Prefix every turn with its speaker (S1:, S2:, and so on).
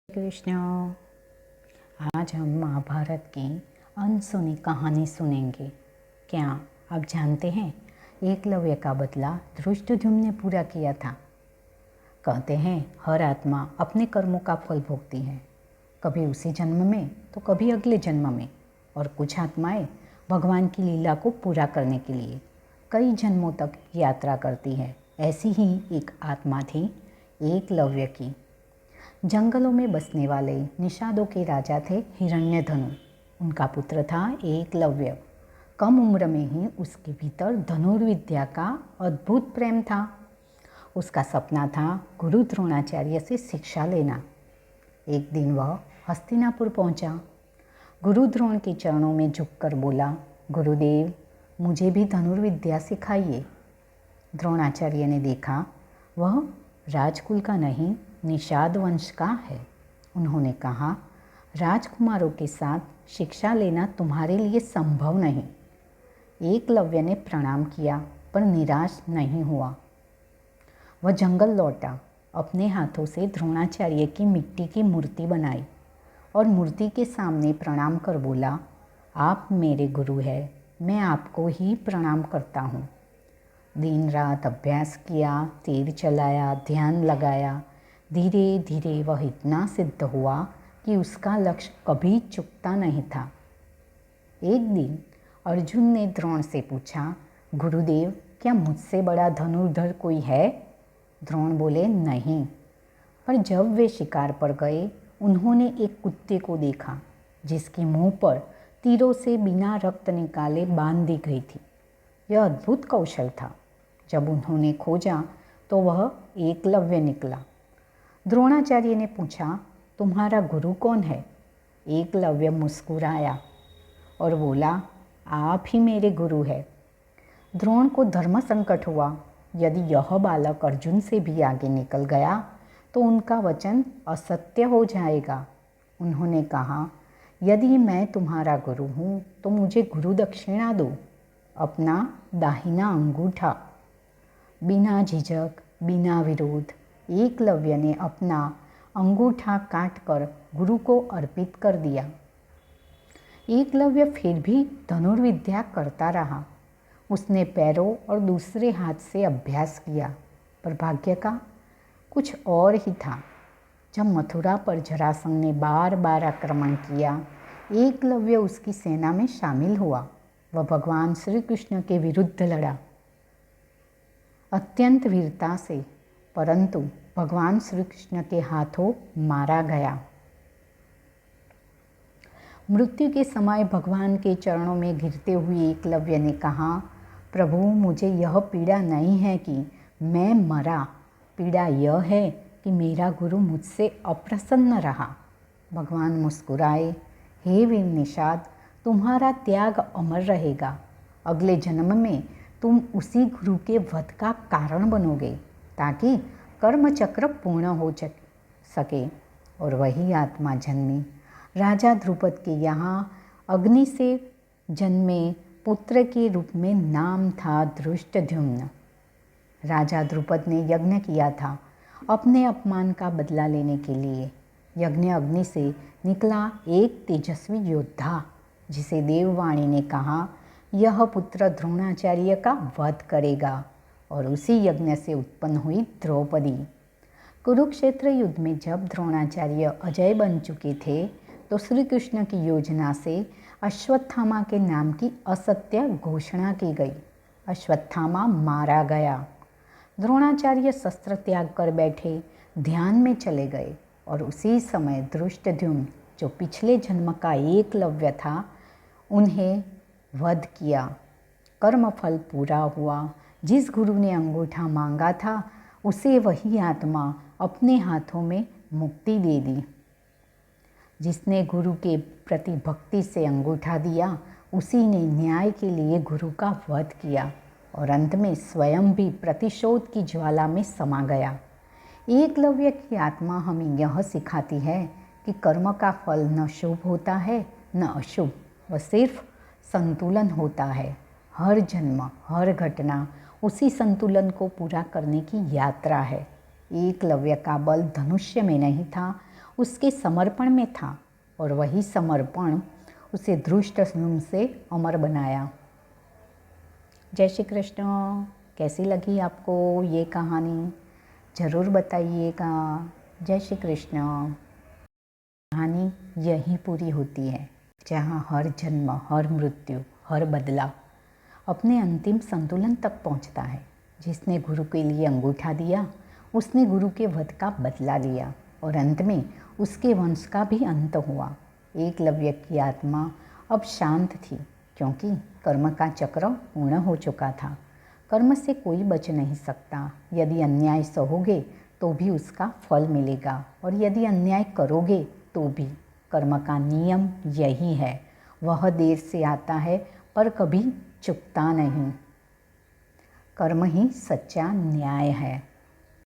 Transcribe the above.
S1: कृष्ण। आज हम महाभारत की अनसुनी कहानी सुनेंगे। क्या आप जानते हैं एकलव्य का बदला धृष्टद्युम्न ने पूरा किया था। कहते हैं हर आत्मा अपने कर्मों का फल भोगती है, कभी उसी जन्म में तो कभी अगले जन्म में। और कुछ आत्माएं भगवान की लीला को पूरा करने के लिए कई जन्मों तक यात्रा करती है। ऐसी ही एक आत्मा थी एकलव्य की। जंगलों में बसने वाले निषादों के राजा थे हिरण्यधनु। उनका पुत्र था एकलव्य। कम उम्र में ही उसके भीतर धनुर्विद्या का अद्भुत प्रेम था। उसका सपना था गुरु द्रोणाचार्य से शिक्षा लेना। एक दिन वह हस्तिनापुर पहुंचा। गुरु द्रोण के चरणों में झुककर बोला, गुरुदेव मुझे भी धनुर्विद्या सिखाइए। द्रोणाचार्य ने देखा वह राजकुल का नहीं निषाद वंश का है। उन्होंने कहा, राजकुमारों के साथ शिक्षा लेना तुम्हारे लिए संभव नहीं। एकलव्य ने प्रणाम किया पर निराश नहीं हुआ। वह जंगल लौटा, अपने हाथों से द्रोणाचार्य की मिट्टी की मूर्ति बनाई और मूर्ति के सामने प्रणाम कर बोला, आप मेरे गुरु हैं, मैं आपको ही प्रणाम करता हूँ। दिन रात अभ्यास किया, तीर चलाया, ध्यान लगाया। धीरे धीरे वह इतना सिद्ध हुआ कि उसका लक्ष्य कभी चूकता नहीं था। एक दिन अर्जुन ने द्रोण से पूछा, गुरुदेव क्या मुझसे बड़ा धनुर्धर कोई है? द्रोण बोले, नहीं। पर जब वे शिकार पर गए उन्होंने एक कुत्ते को देखा जिसके मुंह पर तीरों से बिना रक्त निकाले बांध दी गई थी। यह अद्भुत कौशल था। जब उन्होंने खोजा तो वह एकलव्य निकला। द्रोणाचार्य ने पूछा, तुम्हारा गुरु कौन है? एकलव्य मुस्कुराया और बोला, आप ही मेरे गुरु हैं। द्रोण को धर्म संकट हुआ। यदि यह बालक अर्जुन से भी आगे निकल गया तो उनका वचन असत्य हो जाएगा। उन्होंने कहा, यदि मैं तुम्हारा गुरु हूँ तो मुझे गुरु दक्षिणा दो, अपना दाहिना अंगूठा। बिना झिझक, बिना विरोध एकलव्य ने अपना अंगूठा काटकर गुरु को अर्पित कर दिया। एकलव्य फिर भी धनुर्विद्या करता रहा। उसने पैरों और दूसरे हाथ से अभ्यास किया, पर भाग्य का कुछ और ही था। जब मथुरा पर जरासंध ने बार बार आक्रमण किया, एकलव्य उसकी सेना में शामिल हुआ। वह भगवान श्री कृष्ण के विरुद्ध लड़ा अत्यंत वीरता से, परंतु भगवान श्री कृष्ण के हाथों मारा गया। मृत्यु के समय भगवान के चरणों में गिरते हुए एकलव्य ने कहा, प्रभु मुझे यह पीड़ा नहीं है कि मैं मरा, पीड़ा यह है कि मेरा गुरु मुझसे अप्रसन्न रहा। भगवान मुस्कुराए, हे वीर निषाद, तुम्हारा त्याग अमर रहेगा। अगले जन्म में तुम उसी गुरु के वध का कारण बनोगे ताकि कर्म चक्र पूर्ण हो सके। और वही आत्मा जन्मी। राजा द्रुपद के यहाँ अग्नि से जन्मे पुत्र के रूप में नाम था धृष्टद्युम्न। राजा द्रुपद ने यज्ञ किया था अपने अपमान का बदला लेने के लिए। यज्ञ अग्नि से निकला एक तेजस्वी योद्धा जिसे देववाणी ने कहा, यह पुत्र द्रोणाचार्य का वध करेगा। और उसी यज्ञ से उत्पन्न हुई द्रौपदी। कुरुक्षेत्र युद्ध में जब द्रोणाचार्य अजय बन चुके थे तो श्री कृष्ण की योजना से अश्वत्थामा के नाम की असत्य घोषणा की गई। अश्वत्थामा मारा गया। द्रोणाचार्य शस्त्र त्याग कर बैठे ध्यान में चले गए और उसी समय धृष्टद्युम्न जो पिछले जन्म का एकलव्य था उन्हें वध किया। कर्मफल पूरा हुआ। जिस गुरु ने अंगूठा मांगा था उसे वही आत्मा अपने हाथों में मुक्ति दे दी। जिसने गुरु के प्रति भक्ति से अंगूठा दिया उसी ने न्याय के लिए गुरु का वध किया और अंत में स्वयं भी प्रतिशोध की ज्वाला में समा गया। एकलव्य की आत्मा हमें यह सिखाती है कि कर्म का फल न शुभ होता है न अशुभ, वह सिर्फ संतुलन होता है। हर जन्म, हर घटना उसी संतुलन को पूरा करने की यात्रा है। एकलव्य का बल धनुष्य में नहीं था, उसके समर्पण में था और वही समर्पण उसे धृष्टद्युम्न से अमर बनाया। जय श्री कृष्ण। कैसी लगी आपको ये कहानी? ज़रूर बताइएगा। जय श्री कृष्ण। कहानी यहीं पूरी होती है जहाँ हर जन्म, हर मृत्यु, हर बदलाव अपने अंतिम संतुलन तक पहुँचता है। जिसने गुरु के लिए अंगूठा दिया उसने गुरु के वध का बदला लिया और अंत में उसके वंश का भी अंत हुआ। एकलव्य की आत्मा अब शांत थी क्योंकि कर्म का चक्र पूर्ण हो चुका था। कर्म से कोई बच नहीं सकता। यदि अन्याय सहोगे तो भी उसका फल मिलेगा और यदि अन्याय करोगे तो भी। कर्म का नियम यही है, वह देर से आता है पर कभी चुकता नहीं। कर्म ही सच्चा न्याय है।